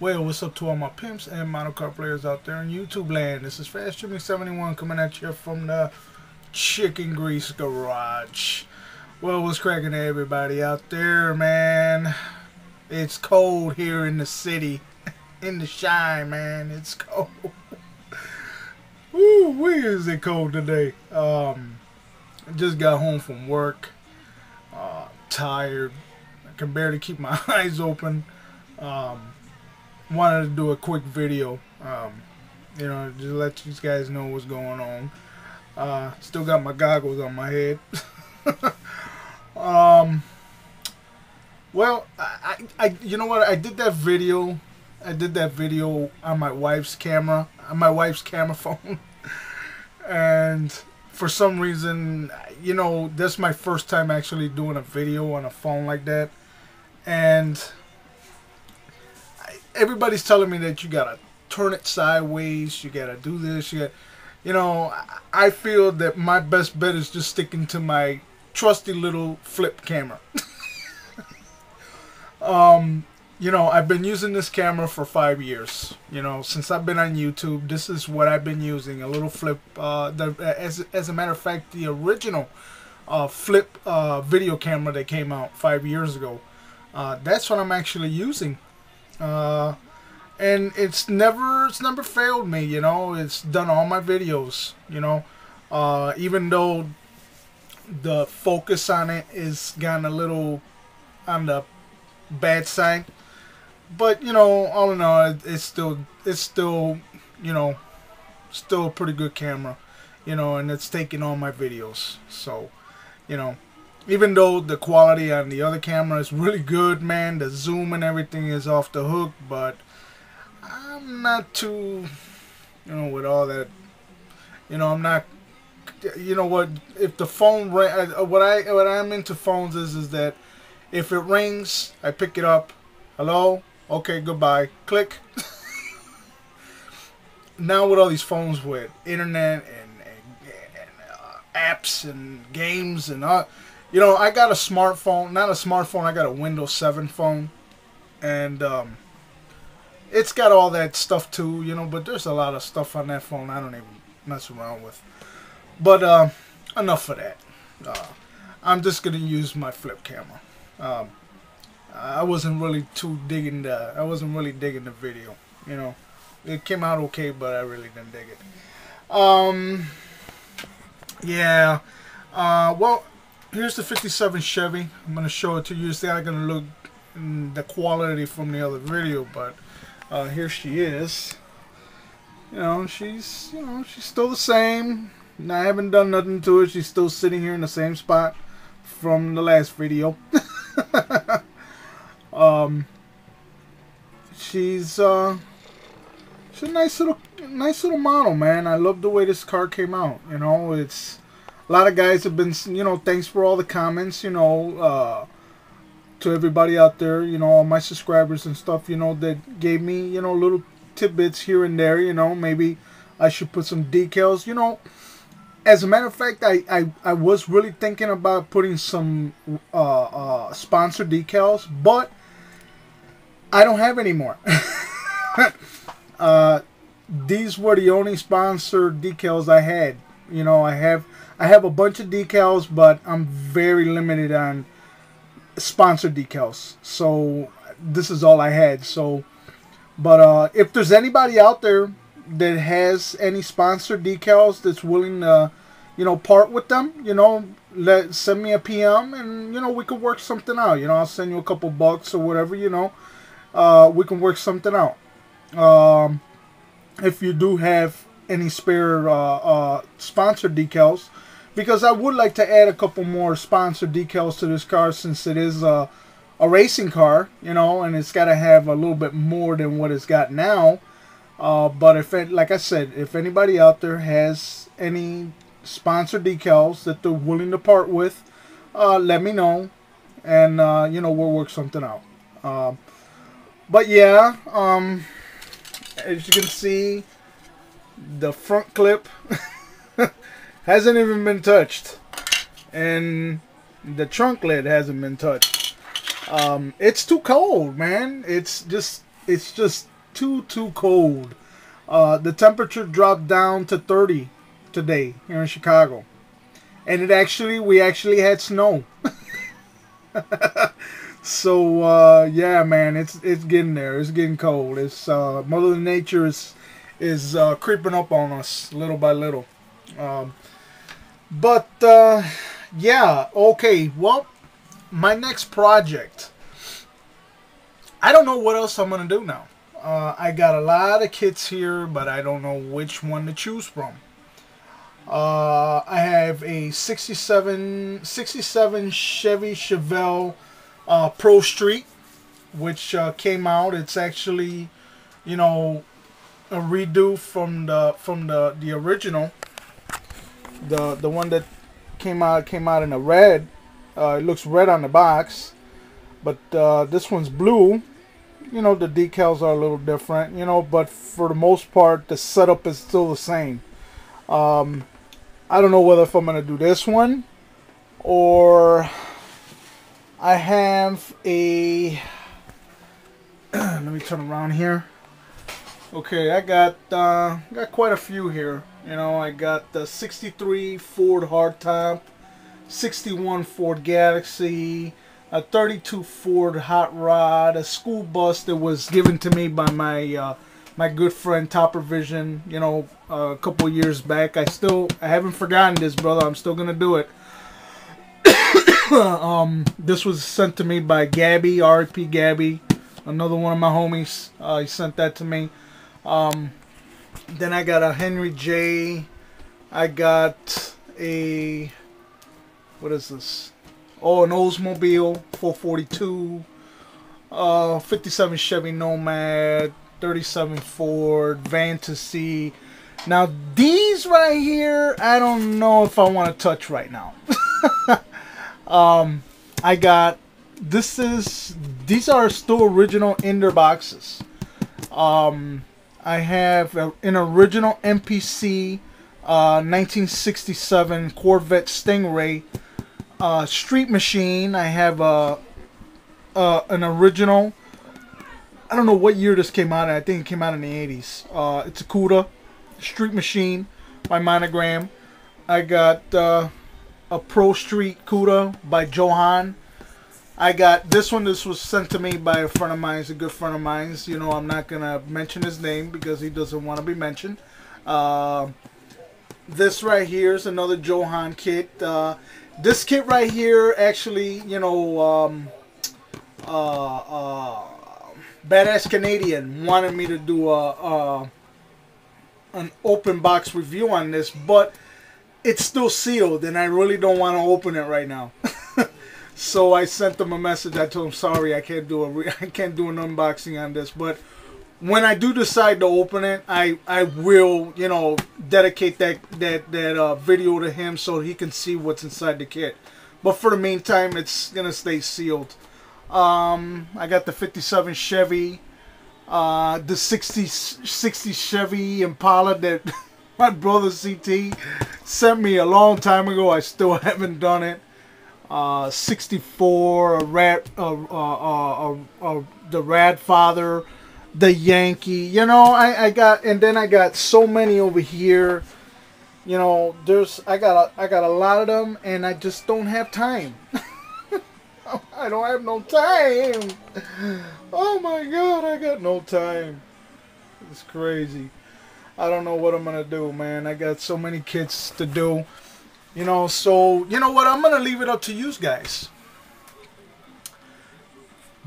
Well, what's up to all my pimps and model car players out there in YouTube land? This is Fast Jimmy 71 coming at you from the Chicken Grease Garage. Well, what's cracking to everybody out there, man? It's cold here in the city, in the shine, man. It's cold. Woo, where is it cold today? I just got home from work, tired. I can barely keep my eyes open. Wanted to do a quick video, you know, just let you guys know what's going on. Still got my goggles on my head. Well, you know what? I did that video on my wife's camera, phone, and for some reason, you know, that's my first time actually doing a video on a phone like that, and everybody's telling me that you gotta turn it sideways, you gotta do this, you know, I feel that my best bet is just sticking to my trusty little flip camera. You know, I've been using this camera for 5 years. You know, since I've been on YouTube, this is what I've been using, a little flip. As a matter of fact, the original flip video camera that came out 5 years ago, that's what I'm actually using. And it's never failed me, you know. It's done all my videos, you know. Even though the focus on it is gotten a little on the bad side, but you know, all in all, it's still, you know, still a pretty good camera, you know, and it's taking all my videos. So, you know, even though the quality on the other camera is really good, man, the zoom and everything is off the hook, but I'm not too, you know, with all that, you know, I'm not, you know what, if the phone, what I'm into phones is that if it rings, I pick it up, hello, okay, goodbye, click. Now with all these phones with internet and apps and games and you know, I got a smartphone, not a smartphone, I got a Windows 7 phone, and it's got all that stuff too, you know, but there's a lot of stuff on that phone I don't even mess around with. But enough of that. I'm just gonna use my flip camera. I wasn't really digging the video, you know. It came out okay, but I really didn't dig it. Yeah. Well, here's the 57 Chevy. I'm gonna show it to you. It's not gonna look the quality from the other video, but here she is. You know, she's still the same. I haven't done nothing to it. She's still sitting here in the same spot from the last video. She's a nice little model, man. I love the way this car came out. You know, it's a lot of guys have been, you know, thanks for all the comments, you know, to everybody out there, you know, all my subscribers and stuff, you know, that gave me, you know, little tidbits here and there, you know, maybe I should put some decals, you know. As a matter of fact, I was really thinking about putting some sponsor decals, but I don't have any more. These were the only sponsor decals I had. You know, I have a bunch of decals, but I'm very limited on sponsor decals. So this is all I had. So, but if there's anybody out there that has any sponsor decals that's willing to, you know, part with them, you know, send me a PM and, you know, we could work something out. You know, I'll send you a couple bucks or whatever, you know. We can work something out. If you do have any spare sponsor decals, because I would like to add a couple more sponsor decals to this car, since it is a racing car, you know, and it's got to have a little bit more than what it's got now. But if it, like I said, if anybody out there has any sponsor decals that they're willing to part with, let me know, and you know, we'll work something out. But yeah, as you can see, the front clip hasn't even been touched, and the trunk lid hasn't been touched. It's too cold, man. It's just too cold. The temperature dropped down to 30 today here in Chicago, and we actually had snow. So yeah, man, it's getting there. It's getting cold. It's Mother Nature is creeping up on us little by little. But yeah, okay. Well, my next project. I don't know what else I'm gonna do now. I got a lot of kits here, but I don't know which one to choose from. I have a 67 Chevy Chevelle Pro Street, which came out. It's actually, you know, a redo from the original. The one that came out in a red. It looks red on the box, but this one's blue. You know, the decals are a little different, you know, but for the most part, the setup is still the same. I don't know whether if I'm going to do this one, or I have a, let me turn around here. Okay, I got quite a few here. You know, I got the 63 Ford Hardtop, 61 Ford Galaxy, a 32 Ford Hot Rod, a school bus that was given to me by my my good friend Topper Vision, you know, a couple years back. I haven't forgotten this, brother. I'm still gonna do it. This was sent to me by Gabby, R.I.P. Gabby, another one of my homies. He sent that to me. Then I got a Henry J. I got a, what is this? Oh, an Oldsmobile 442, 57 Chevy Nomad, 37 Ford Fantasy. Now these right here, I don't know if I want to touch right now. I got, these are still original in their boxes. I have an original MPC 1967 Corvette Stingray Street Machine. I have an original, I don't know what year this came out in. I think it came out in the 80s. It's a CUDA Street Machine by Monogram. I got a Pro Street CUDA by Johan. I got this one. This was sent to me by a friend of mine. He's a good friend of mine. You know, I'm not going to mention his name because he doesn't want to be mentioned. This right here is another Johan kit. This kit right here, actually, you know, Badass Canadian wanted me to do an open box review on this, but it's still sealed, and I really don't want to open it right now. So I sent them a message. I told them, sorry, I can't do an unboxing on this, but when I do decide to open it, I will, you know, dedicate that video to him so he can see what's inside the kit. But for the meantime, it's gonna stay sealed. I got the 57 Chevy, the 60 Chevy Impala that my brother CT sent me a long time ago. I still haven't done it. 64, the Rad Father, the Yankee. You know, I got, and then I got so many over here. You know, I got a lot of them, and I just don't have time. I don't have no time. Oh my God, I got no time. It's crazy. I don't know what I'm gonna do, man. I got so many kits to do. You know, so, you know what? I'm going to leave it up to you guys.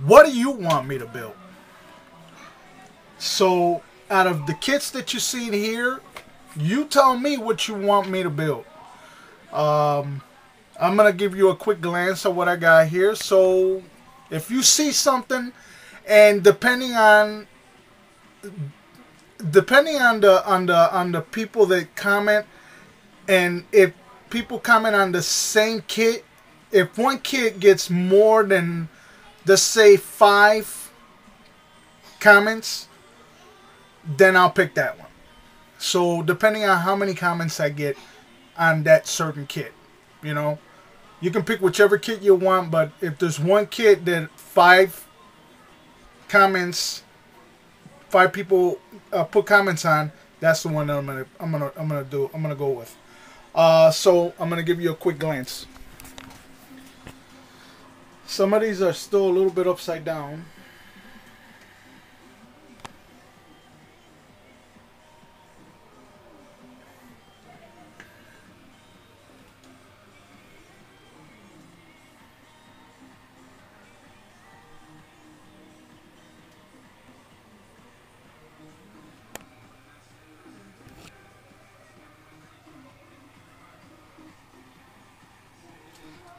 What do you want me to build? So, out of the kits that you see here, you tell me what you want me to build. I'm going to give you a quick glance of what I got here. So, if you see something, and depending on the people that comment, and if people comment on the same kit, if one kit gets more than, let's say, 5 comments, then I'll pick that one. So depending on how many comments I get on that certain kit, you know, you can pick whichever kit you want, but if there's one kit that 5 comments 5 people put comments on, that's the one that I'm gonna go with. So I'm gonna give you a quick glance. Some of these are still a little bit upside down.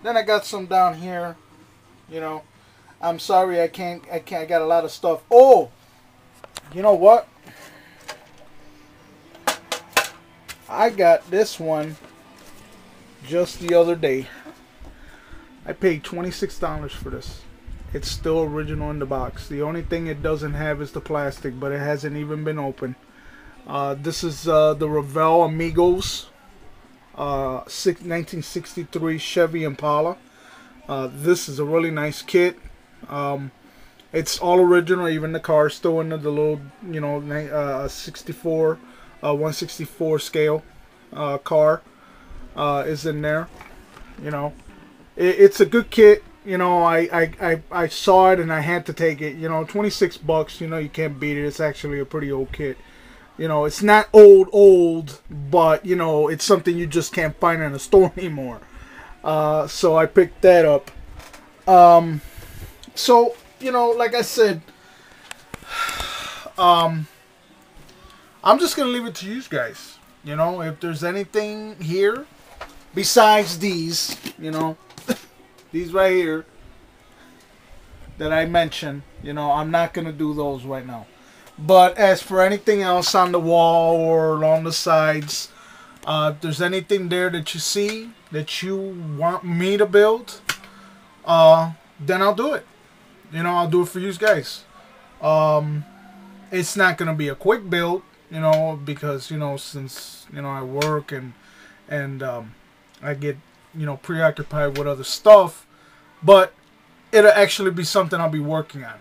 Then I got some down here, you know. I'm sorry I can't I got a lot of stuff. Oh, you know what? I got this one just the other day. I paid $26 for this. It's still original in the box. The only thing it doesn't have is the plastic, but it hasn't even been opened. This is the Revell Amigos 1963 Chevy Impala. This is a really nice kit. It's all original, even the car is still in the little, you know, 164 scale car is in there. You know, it's a good kit. You know, I saw it and I had to take it. You know, 26 bucks. You know, you can't beat it. It's actually a pretty old kit. You know, it's not old, but, you know, it's something you just can't find in a store anymore. So I picked that up. So, you know, like I said, I'm just going to leave it to you guys. You know, if there's anything here besides these, you know, these right here that I mentioned, you know, I'm not going to do those right now. But as for anything else on the wall or along the sides, if there's anything there that you see that you want me to build, then I'll do it. You know, I'll do it for you guys. It's not going to be a quick build, you know, because, you know, since, you know, I work and I get, you know, preoccupied with other stuff. But it'll actually be something I'll be working on,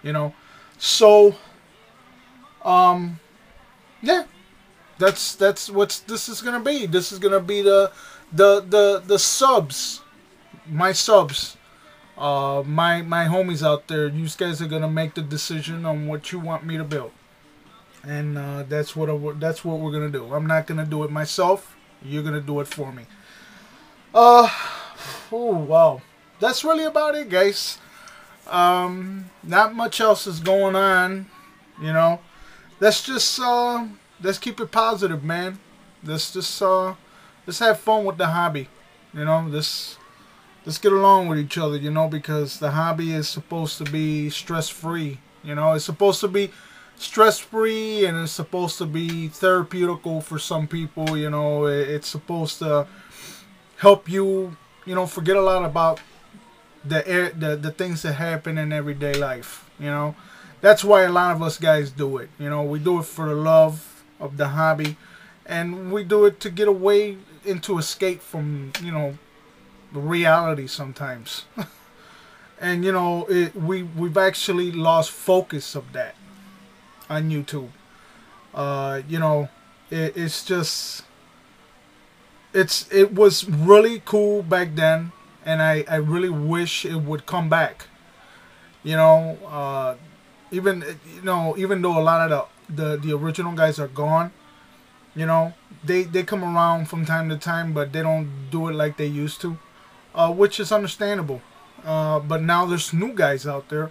you know. So, yeah, that's what this is gonna be. This is gonna be the subs, my subs, my homies out there. You guys are gonna make the decision on what you want me to build, and that's what we're gonna do. I'm not gonna do it myself. You're gonna do it for me. Oh wow, that's really about it, guys. Not much else is going on, you know. Let's just let's keep it positive, man. Let's just let's have fun with the hobby, you know. Let's get along with each other, you know, because the hobby is supposed to be stress free. You know, it's supposed to be stress free, and it's supposed to be therapeutical for some people. You know, it's supposed to help you, you know, forget a lot about the things that happen in everyday life. You know, that's why a lot of us guys do it. You know, we do it for the love of the hobby, and we do it to get away and to escape from, you know, the reality sometimes. And, you know, we've actually lost focus of that on YouTube. You know, it's just it was really cool back then, and I really wish it would come back. You know, even though a lot of the original guys are gone, you know, they come around from time to time, but they don't do it like they used to, which is understandable. But now there's new guys out there,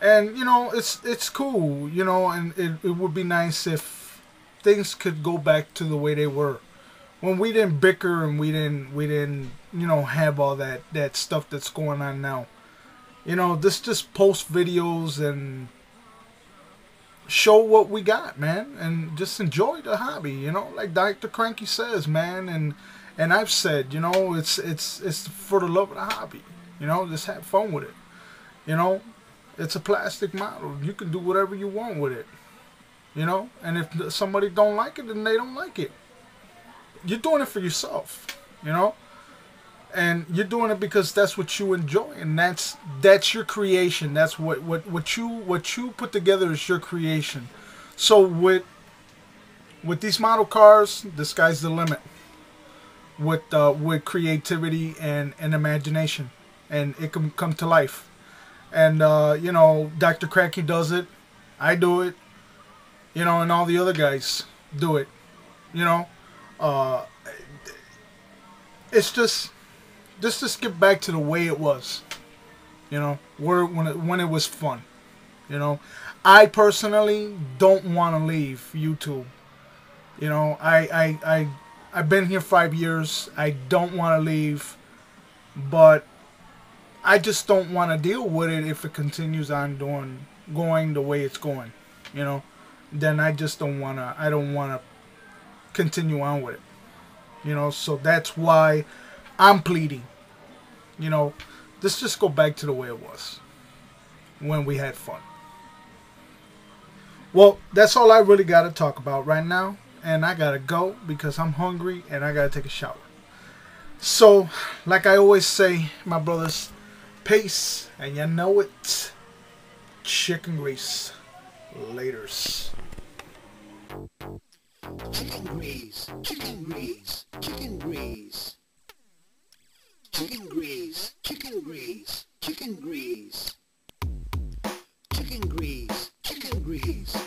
and, you know, it's cool, you know, and it would be nice if things could go back to the way they were when we didn't bicker, and we didn't you know, have all that stuff that's going on now. You know, just post videos and show what we got, man, and just enjoy the hobby, you know, like Dr. Cranky says, man, and I've said, you know, it's for the love of the hobby, you know, just have fun with it, you know. It's a plastic model. You can do whatever you want with it, you know, and if somebody don't like it, then they don't like it. You're doing it for yourself, you know. and you're doing it because that's what you enjoy, and that's your creation. That's what you put together is your creation. So with these model cars, the sky's the limit. With creativity and imagination, and it can come to life. And you know, Dr. Cracky does it, I do it, you know, and all the other guys do it. You know, uh, it's just to skip back to the way it was. You know, where when it was fun. You know, I personally don't want to leave YouTube. You know, I've been here 5 years. I don't want to leave, but I just don't want to deal with it if it continues on going the way it's going. You know, then I just don't wanna. I don't want to continue on with it. You know, so that's why I'm pleading. You know, let's just go back to the way it was when we had fun. Well, that's all I really got to talk about right now. And I got to go because I'm hungry and I got to take a shower. So, like I always say, my brothers, peace. And you know it. Chicken grease. Laters. Chicken grease, chicken grease, chicken grease. Chicken grease, chicken grease, chicken grease. Chicken grease, chicken grease.